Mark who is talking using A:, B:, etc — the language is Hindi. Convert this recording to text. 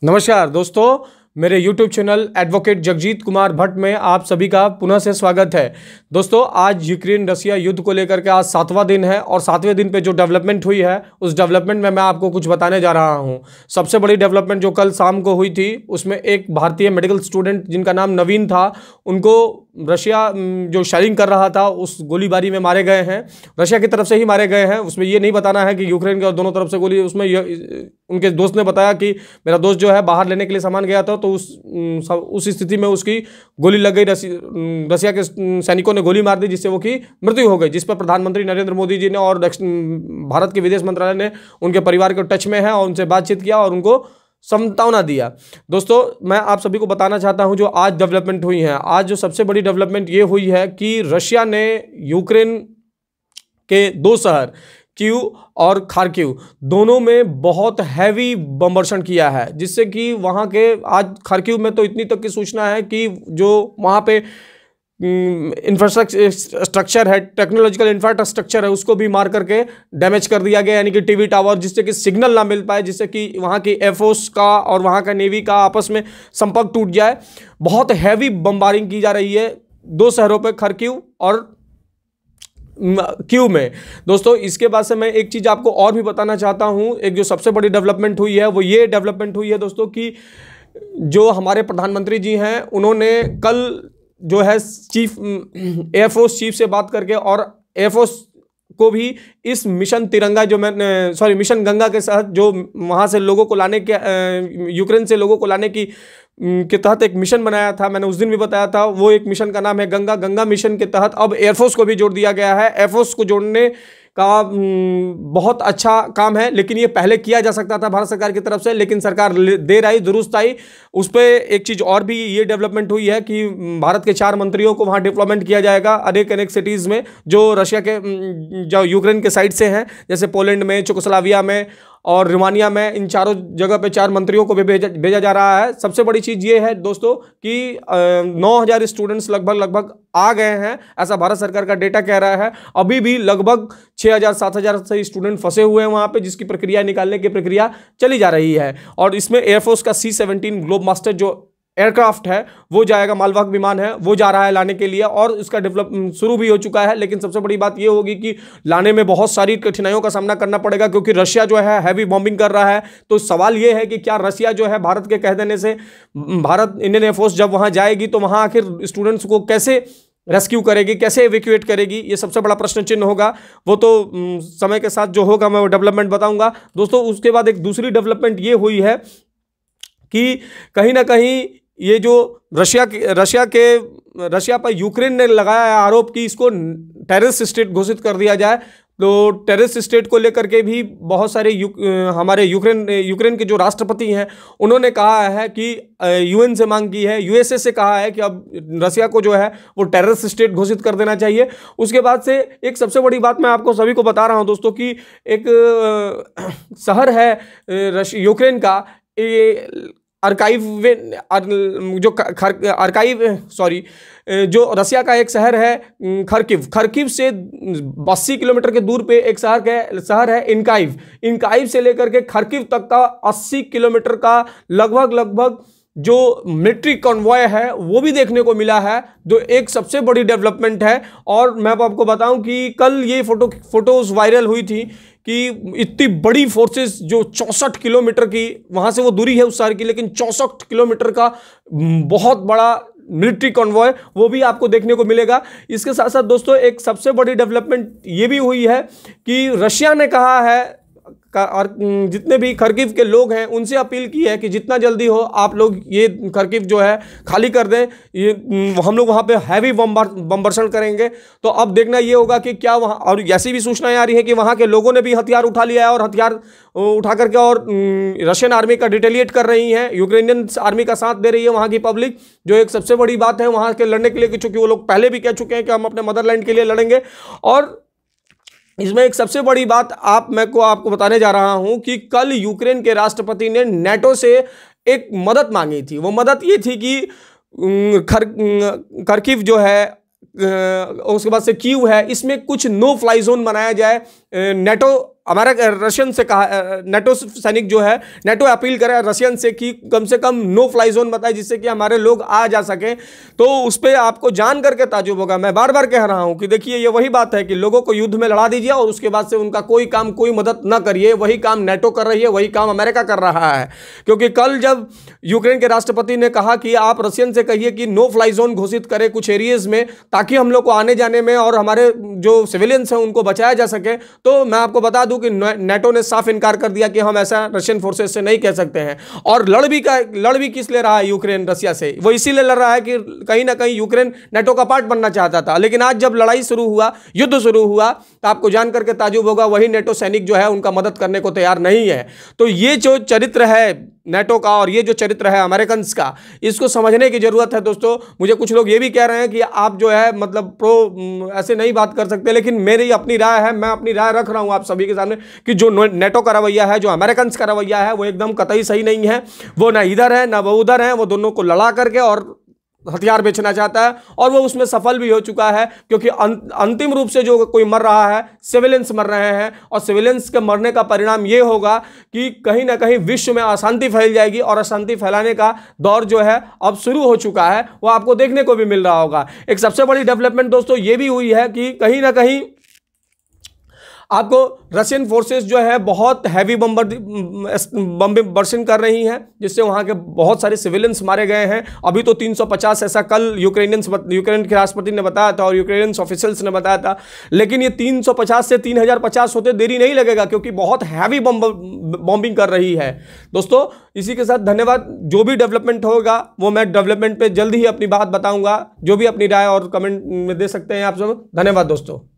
A: नमस्कार दोस्तों, मेरे YouTube channel advocate Jagjit Kumar Bhatt में आप सभी का पुनः से स्वागत है। दोस्तों, आज यूक्रेन रसिया युद्ध को लेकर के आज 7वां दिन है और 7वें दिन पे जो डेवलपमेंट हुई है उस डेवलपमेंट में मैं आपको कुछ बताने जा रहा हूं। सबसे बड़ी डेवलपमेंट जो कल शाम को हुई थी उसमें एक भारतीय मेडिकल स्टूडेंट जिनका नाम नवीन था, उनको रशिया जो शेलिंग कर रहा था उस गोलीबारी में मारे गए हैं। रशिया की तरफ से ही मारे गए हैं, उसमें ये नहीं बताना है कि यूक्रेन के दोनों तरफ से गोली। उसमें उनके दोस्त ने बताया कि मेरा दोस्त जो है बाहर लेने के लिए सामान गया था तो उस स्थिति में उसकी गोली लग गई। रसिया के सैनिकों ने गोली मार दी जिससे वो की मृत्यु हो गई, जिस पर प्रधानमंत्री नरेंद्र मोदी जी ने और भारत के विदेश मंत्रालय ने उनके परिवार के टच में है और उनसे बातचीत किया और उनको सांत्वना दिया। दोस्तों, मैं आप सभी को बताना चाहता हूं जो आज डेवलपमेंट हुई है। आज जो सबसे बड़ी डेवलपमेंट ये हुई है कि रशिया ने यूक्रेन के दो शहर कीव और खार्किव दोनों में बहुत हैवी बमवर्षण किया है, जिससे कि वहां के आज खार्किव में तो इतनी तक की सूचना है कि जो वहां पे इंफ्रास्ट्रक्चर है, टेक्नोलॉजिकल इंफ्रास्ट्रक्चर है, उसको भी मार करके डैमेज कर दिया गया, यानी कि टीवी टावर, जिससे कि सिग्नल ना मिल पाए, जिससे कि वहाँ की एयरफोर्स का और वहाँ का नेवी का आपस में संपर्क टूट जाए। बहुत हैवी बम्बारिंग की जा रही है दो शहरों पे, खार्किव और कीव में। दोस्तों, इसके बाद से मैं एक चीज़ आपको और भी बताना चाहता हूँ। एक जो सबसे बड़ी डेवलपमेंट हुई है वो ये डेवलपमेंट हुई है दोस्तों कि जो हमारे प्रधानमंत्री जी हैं उन्होंने कल जो है चीफ एयरफोर्स चीफ से बात करके और एयरफोर्स को भी इस मिशन तिरंगा जो मिशन गंगा के तहत जो वहाँ से लोगों को लाने के यूक्रेन से लोगों को लाने की के तहत एक मिशन बनाया था। मैंने उस दिन भी बताया था, वो एक मिशन का नाम है गंगा मिशन के तहत अब एयरफोर्स को भी जोड़ दिया गया है। एयरफोर्स को जोड़ने का बहुत अच्छा काम है, लेकिन ये पहले किया जा सकता था भारत सरकार की तरफ से, लेकिन सरकार देर आई दुरुस्त आई। उस पर एक चीज़ और भी ये डेवलपमेंट हुई है कि भारत के 4 मंत्रियों को वहाँ डिप्लॉयमेंट किया जाएगा अनेक सिटीज़ में जो रशिया के जो यूक्रेन के साइड से हैं, जैसे पोलैंड में, चेकोस्लोवाकिया में और रोमानिया में। इन चारों जगह पे 4 मंत्रियों को भी भेजा जा रहा है। सबसे बड़ी चीज़ ये है दोस्तों कि 9,000 स्टूडेंट्स लगभग आ गए हैं, ऐसा भारत सरकार का डेटा कह रहा है। अभी भी लगभग 6,000-7,000 से स्टूडेंट फंसे हुए हैं वहाँ पे, जिसकी प्रक्रिया निकालने की प्रक्रिया चली जा रही है। और इसमें एयरफोर्स का C-17 ग्लोब मास्टर जो एयरक्राफ्ट है वो जाएगा, मालवाहक विमान है वो जा रहा है लाने के लिए और उसका डेवलप शुरू भी हो चुका है। लेकिन सबसे बड़ी बात ये होगी कि लाने में बहुत सारी कठिनाइयों का सामना करना पड़ेगा, क्योंकि रशिया जो है हैवी बॉम्बिंग कर रहा है। तो सवाल ये है कि क्या रशिया जो है भारत के कह देने से भारत इंडियन एयरफोर्स जब वहाँ जाएगी तो वहाँ आखिर स्टूडेंट्स को कैसे रेस्क्यू करेगी, कैसे एवेक्यूएट करेगी, ये सबसे बड़ा प्रश्न चिन्ह होगा। वो तो समय के साथ जो होगा मैं वो डेवलपमेंट बताऊंगा। दोस्तों, उसके बाद एक दूसरी डेवलपमेंट ये हुई है कि कहीं ना कहीं ये जो रशिया पर यूक्रेन ने लगाया है आरोप कि इसको टेररिस्ट स्टेट घोषित कर दिया जाए, तो टेररिस्ट स्टेट को लेकर के भी बहुत सारे हमारे यूक्रेन के जो राष्ट्रपति हैं उन्होंने कहा है कि यूएन से मांग की है, यूएसए से कहा है कि अब रशिया को जो है वो टेररिस्ट स्टेट घोषित कर देना चाहिए। उसके बाद से एक सबसे बड़ी बात मैं आपको सभी को बता रहा हूं दोस्तों कि एक शहर है यूक्रेन का जो रसिया का एक शहर है खार्किव से 80 किलोमीटर के दूर पे एक शहर है इनकाइव से लेकर के खार्किव तक का 80 किलोमीटर का लगभग जो मिलिट्री कॉन्वॉय है वो भी देखने को मिला है, जो एक सबसे बड़ी डेवलपमेंट है। और मैं आपको बताऊं कि कल ये फोटोज वायरल हुई थी कि इतनी बड़ी फोर्सेस जो 64 किलोमीटर की वहाँ से वो दूरी है उस शहर की, लेकिन 64 किलोमीटर का बहुत बड़ा मिलिट्री कॉन्वॉय वो भी आपको देखने को मिलेगा। इसके साथ साथ दोस्तों एक सबसे बड़ी डेवलपमेंट ये भी हुई है कि रशिया ने कहा है और जितने भी खार्किव के लोग हैं उनसे अपील की है कि जितना जल्दी हो आप लोग ये खार्किव जो है खाली कर दें, ये हम लोग वहाँ पे हैवी बमवर्षण करेंगे। तो अब देखना ये होगा कि क्या वहाँ, और ऐसी भी सूचनाएं आ रही है कि वहाँ के लोगों ने भी हथियार उठा लिया है और हथियार उठा करके और रशियन आर्मी का डिटेलिएट कर रही है, यूक्रेनियन आर्मी का साथ दे रही है वहाँ की पब्लिक, जो एक सबसे बड़ी बात है वहाँ के लड़ने के लिए, क्योंकि वो लोग पहले भी कह चुके हैं कि हम अपने मदरलैंड के लिए लड़ेंगे। और इसमें एक सबसे बड़ी बात आपको बताने जा रहा हूं कि कल यूक्रेन के राष्ट्रपति ने नेटो से एक मदद मांगी थी। वो मदद ये थी कि खार्किव जो है उसके बाद से कीव है, इसमें कुछ नो फ्लाई जोन बनाया जाए नेटो अमेरिका रशियन से कहा, नेटो सैनिक जो है, नेटो अपील करे रशियन से कि कम से कम नो फ्लाई जोन बताए जिससे कि हमारे लोग आ जा सके। तो उस पर आपको जान करके ताजुब होगा। मैं बार बार कह रहा हूं कि देखिए ये वही बात है कि लोगों को युद्ध में लड़ा दीजिए और उसके बाद से उनका कोई काम, कोई मदद ना करिए। वही काम नेटो कर रही है, वही काम अमेरिका कर रहा है। क्योंकि कल जब यूक्रेन के राष्ट्रपति ने कहा कि आप रशियन से कहिए कि नो फ्लाई जोन घोषित करें कुछ एरियाज में, ताकि हम लोग को आने जाने में और हमारे जो सिविलियंस हैं उनको बचाया जा सके, तो मैं आपको बता दूं कि नेटो ने साफ इनकार कर दिया कि हम ऐसा रशियन फोर्सेस से नहीं कह सकते हैं। और लड़ भी किस ले रहा है यूक्रेन रशिया से? वो इसीलिए लड़ रहा है कि कहीं ना कहीं यूक्रेन नेटो का पार्ट बनना चाहता था। लेकिन आज जब लड़ाई शुरू हुआ, युद्ध शुरू हुआ, तो आपको जान करके ताजुब होगा वही नेटो सैनिक जो है उनका मदद करने को तैयार नहीं है। तो ये जो चरित्र है नेटो का और ये जो चरित्र है अमेरिकन का, इसको समझने की जरूरत है दोस्तों। मुझे कुछ लोग ये भी कह रहे हैं कि आप जो है मतलब प्रो ऐसे नहीं बात कर सकते, लेकिन मेरी अपनी राय है, मैं अपनी राय रख रहा हूं आप सभी के सामने कि जो नेटो का रवैया है, जो अमेरिकन का रवैया है, वो एकदम कतई सही नहीं है। वो ना इधर है ना वो उधर है, वो दोनों को लड़ा करके और हथियार बेचना चाहता है और वो उसमें सफल भी हो चुका है। क्योंकि अंतिम रूप से जो कोई मर रहा है, सिविलियंस मर रहे हैं, और सिविलियंस के मरने का परिणाम ये होगा कि कहीं ना कहीं विश्व में अशांति फैल जाएगी और अशांति फैलाने का दौर जो है अब शुरू हो चुका है, वो आपको देखने को भी मिल रहा होगा। एक सबसे बड़ी डेवलपमेंट दोस्तों ये भी हुई है कि कहीं ना कहीं आपको रशियन फोर्सेस जो है बहुत हैवी बम्बर्सिंग कर रही हैं, जिससे वहां के बहुत सारे सिविलियंस मारे गए हैं। अभी तो 350 ऐसा कल यूक्रेन के राष्ट्रपति ने बताया था और यूक्रेनियन ऑफिशियल्स ने बताया था। लेकिन ये 350 से 3050 होते देरी नहीं लगेगा, क्योंकि बहुत हैवी बॉम्बिंग कर रही है। दोस्तों इसी के साथ धन्यवाद। जो भी डेवलपमेंट होगा वो मैं डेवलपमेंट पे जल्दी ही अपनी बात बताऊंगा। जो भी अपनी राय और कमेंट में दे सकते हैं आप सब। धन्यवाद दोस्तों।